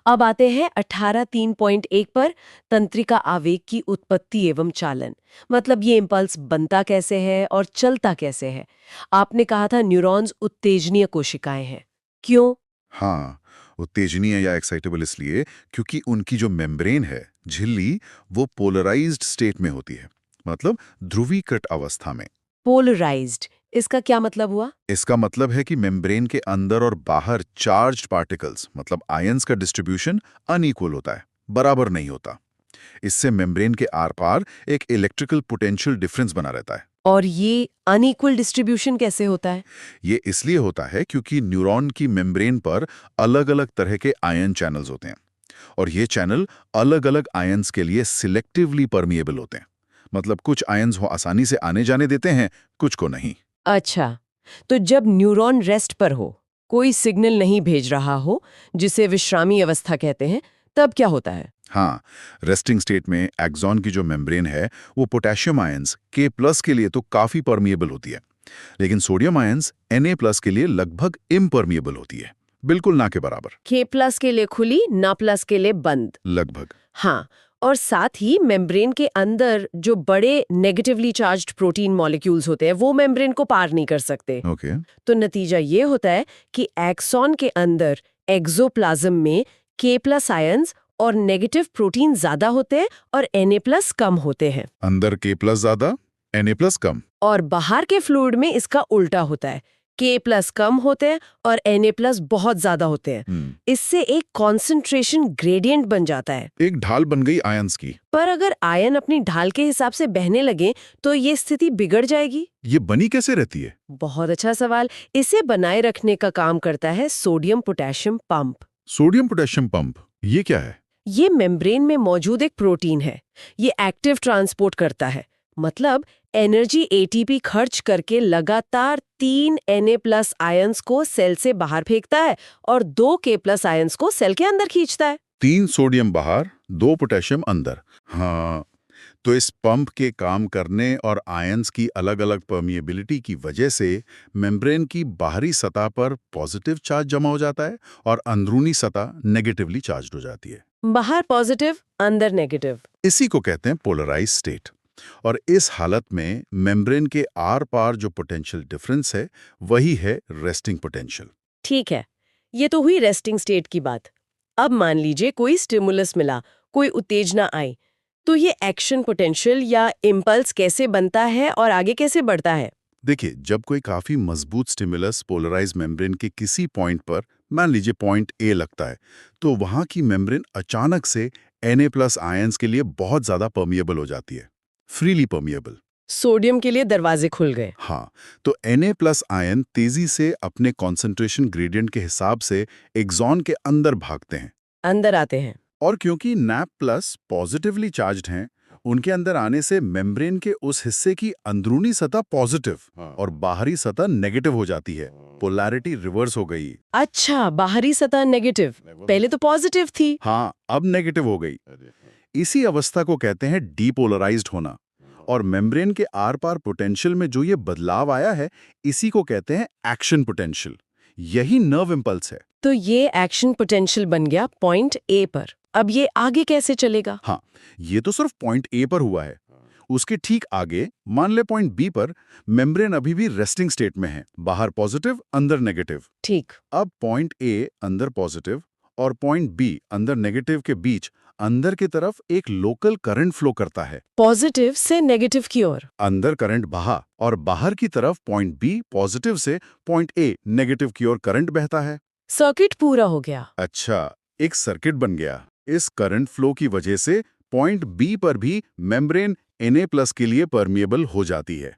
अब आते हैं 18.3.1 पर, तंत्रिका आवेग की उत्पत्ति एवं चालन। मतलब ये इम्पल्स बनता कैसे है और चलता कैसे है। आपने कहा था न्यूरॉन्स उत्तेजनीय कोशिकाएं हैं। क्यों? हाँ, उत्तेजनीय या एक्साइटेबल इसलिए क्योंकि उनकी जो मेम्ब्रेन है, झिल्ली, वो पोलराइज्ड स्टेट में होती है। मतलब ध्रुवीकृत अवस्था में। पोलराइज्ड, इसका क्या मतलब हुआ? इसका मतलब है कि मेम्ब्रेन के अंदर और बाहर चार्ज्ड पार्टिकल्स मतलब आयंस का डिस्ट्रीब्यूशन अनइक्वल होता है, बराबर नहीं होता। इससे मेम्ब्रेन के आर पार एक इलेक्ट्रिकल पोटेंशियल डिफरेंस बना रहता है। और ये अनइक्वल डिस्ट्रीब्यूशन कैसे होता है? ये इसलिए होता है क्योंकि न्यूरॉन की मेम्ब्रेन पर अलग-अलग तरह के आयन चैनल्स होते हैं और ये चैनल अलग-अलग आयंस के लिए सिलेक्टिवली परमिएबल होते हैं। मतलब कुछ आयंस वो आसानी से आने जाने देते हैं, कुछ को नहीं। अच्छा, तो जब न्यूरॉन रेस्ट पर हो, कोई सिग्नल नहीं भेज रहा हो, जिसे विश्रामी अवस्था कहते हैं, तब क्या होता है? हाँ, रेस्टिंग स्टेट में एक्सॉन की जो मेम्ब्रेन है वो पोटेशियम आयंस K+ के लिए तो काफी परमिएबल होती है, लेकिन सोडियम आयंस Na+ के लिए लगभग इम्परमिएबल होती है, बिल्कुल ना के बराबर। K+ के लिए खुली, ना+ के लिए बंद। लगभग। हाँ, और साथ ही मेम्ब्रेन के अंदर जो बड़े नेगेटिवली चार्ज्ड प्रोटीन मॉलिक्यूल्स होते हैं, वो मेम्ब्रेन को पार नहीं कर सकते। ओके। तो नतीजा ये होता है कि एक्सॉन के अंदर एक्सोप्लाज्म में K+ आयंस और नेगेटिव प्रोटीन ज्यादा होते हैं और Na+ कम होते हैं। अंदर K+ ज्यादा, Na+ कम। और बाहर के फ्लूइड में इसका उल्टा होता है, K+ कम होते हैं और Na+ बहुत ज्यादा होते हैं। इससे एक कॉन्सेंट्रेशन ग्रेडियंट बन जाता है। एक ढाल बन गई आयंस की। पर अगर आयन अपनी ढाल के हिसाब से बहने लगे तो ये स्थिति बिगड़ जाएगी। ये बनी कैसे रहती है? बहुत अच्छा सवाल। इसे बनाए रखने का काम करता है sodium potassium pump. Sodium potassium pump, ये क्या है? ये मेम्ब्रेन में मौजूद एक प्रोटीन है। ये एक्टिव ट्रांसपोर्ट करता है, मतलब एनर्जी एटीपी खर्च करके लगातार 3 Na+ आयंस को सेल से बाहर फेंकता है और 2 K+ आयंस को सेल के अंदर खींचता है। 3 सोडियम बाहर, 2 पोटेशियम अंदर। हाँ, तो इस पंप के काम करने और आयंस की अलग-अलग परमिएबिलिटी की वजह से मेम्ब्रेन की बाहरी सतह पर पॉजिटिव चार्ज जमा हो जाता है और अंदरूनी सतह नेगेटिवली चार्ज्ड हो जाती है। बाहर पॉजिटिव, अंदर नेगेटिव। इसी को कहते हैं पोलराइज स्टेट। और इस हालत में मेम्ब्रेन के आर पार जो पोटेंशियल डिफरेंस है, वही है रेस्टिंग पोटेंशियल। ठीक है, ये तो हुई रेस्टिंग स्टेट की बात। अब मान लीजिए कोई स्टिमुलस मिला, कोई उत्तेजना आई, तो ये एक्शन पोटेंशियल या इम्पल्स कैसे बनता है और आगे कैसे बढ़ता है? देखिए, जब कोई काफी मजबूत स्टिमुलस पोलराइज मेम्ब्रेन के किसी पॉइंट पर, मान लीजिए पॉइंट ए लगता है, तो वहां की मेम्ब्रेन अचानक से Na+ आयंस के लिए बहुत ज्यादा परमिएबल हो जाती है, फ्रीली परमिएबल। सोडियम के लिए दरवाजे खुल गए। हाँ, तो Na+ आयन तेजी से अपने कॉन्सेंट्रेशन ग्रेडियंट के हिसाब से एक्सॉन के अंदर भागते हैं। अंदर आते हैं। और क्योंकि NAP+ पॉजिटिवली चार्ज्ड हैं, उनके अंदर आने से मेम्ब्रेन के उस हिस्से की अंदरूनी सतह पॉजिटिव और बाहरी सतह नेगेटिव हो जाती है। पोलैरिटी रिवर्स हो गई। अच्छा, बाहरी सतह नेगेटिव, पहले तो पॉजिटिव थी। हाँ, अब नेगेटिव हो गई। इसी अवस्था को कहते हैं डीपोलराइज्ड होना। और मेम्ब्रेन के आर पार पोटेंशियल में जो ये बदलाव आया है, इसी को कहते हैं एक्शन पोटेंशियल। यही नर्व इम्पल्स है। तो ये एक्शन पोटेंशियल बन गया पॉइंट ए पर। अब ये आगे कैसे चलेगा? हाँ, ये तो सिर्फ पॉइंट ए पर हुआ है। उसके ठीक आगे, मान ले पॉइंट बी पर, मेम्ब्रेन अभी भी रेस्टिंग स्टेट में है, बाहर पॉजिटिव, अंदर नेगेटिव। ठीक। अब पॉइंट ए अंदर पॉजिटिव और पॉइंट बी अंदर नेगेटिव के बीच अंदर की तरफ एक लोकल करंट फ्लो करता है। पॉजिटिव से नेगेटिव की ओर। अंदर करंट बहा और बाहर की तरफ पॉइंट बी पॉजिटिव से पॉइंट ए नेगेटिव की ओर करंट बहता है। सर्किट पूरा हो गया। अच्छा, एक सर्किट बन गया। इस करंट फ्लो की वजह से पॉइंट बी पर भी मेम्ब्रेन Na+ के लिए परमिएबल हो जाती है।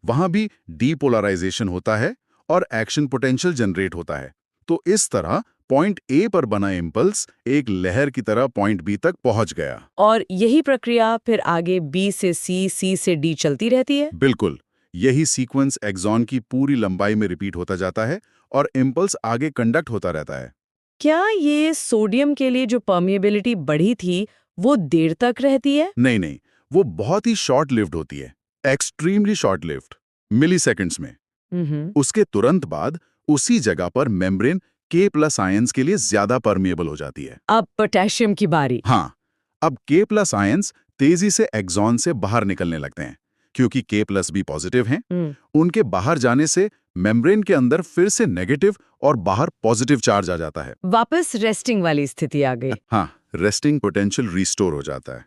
वहां भी डीपोलराइजेशन होता है और एक्शन पोटेंशियल जनरेट होता है। तो इस तरह पॉइंट ए पर बना इम्पल्स एक लहर की तरह पॉइंट बी तक पहुंच गया। और यही प्रक्रिया फिर आगे बी से सी, सी से डी चलती रहती है। बिल्कुल, यही सीक्वेंस एक्सॉन की पूरी लंबाई में रिपीट होता जाता है और इम्पल्स आगे कंडक्ट होता रहता है। क्या ये सोडियम के लिए जो परमिएबिलिटी बढ़ी थी, वो देर तक रहती है? नहीं नहीं, वो बहुत ही शॉर्ट लिव्ड होती है, एक्सट्रीमली शॉर्ट लिव्ड, मिलीसेकंड्स में। हम्म। उसके तुरंत बाद उसी जगह पर मेम्ब्रेन K+ आयंस के लिए ज्यादा परमिएबल हो जाती है। अब पोटेशियम की बारी। हाँ, अब K+ आयंस तेजी से एक्सॉन से बाहर निकलने लगते हैं क्योंकि K+ भी पॉजिटिव हैं। उनके बाहर जाने से मेम्ब्रेन के अंदर फिर से नेगेटिव और बाहर पॉजिटिव चार्ज आ जाता है। वापस रेस्टिंग वाली स्थिति आ गई। हाँ, रेस्टिंग पोटेंशियल रिस्टोर हो जाता है।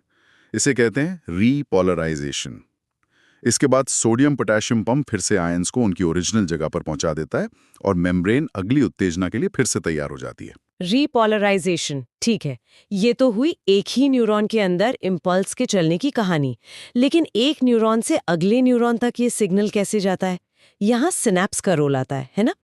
इसे कहते हैं रीपोलराइजेशन। इसके बाद सोडियम पोटेशियम पंप फिर से आयंस को उनकी ओरिजिनल जगह पर पहुंचा देता है और मेम्ब्रेन अगली उत्तेजना के लिए फिर से तैयार हो जाती है। रीपोलराइजेशन, ठीक है। ये तो हुई एक ही न्यूरॉन के अंदर इम्पल्स के चलने की कहानी। लेकिन एक न्यूरॉन से अगले न्यूरॉन तक ये सिग्नल कैसे जाता है? यहाँ सिनेप्स का रोल आता है ना?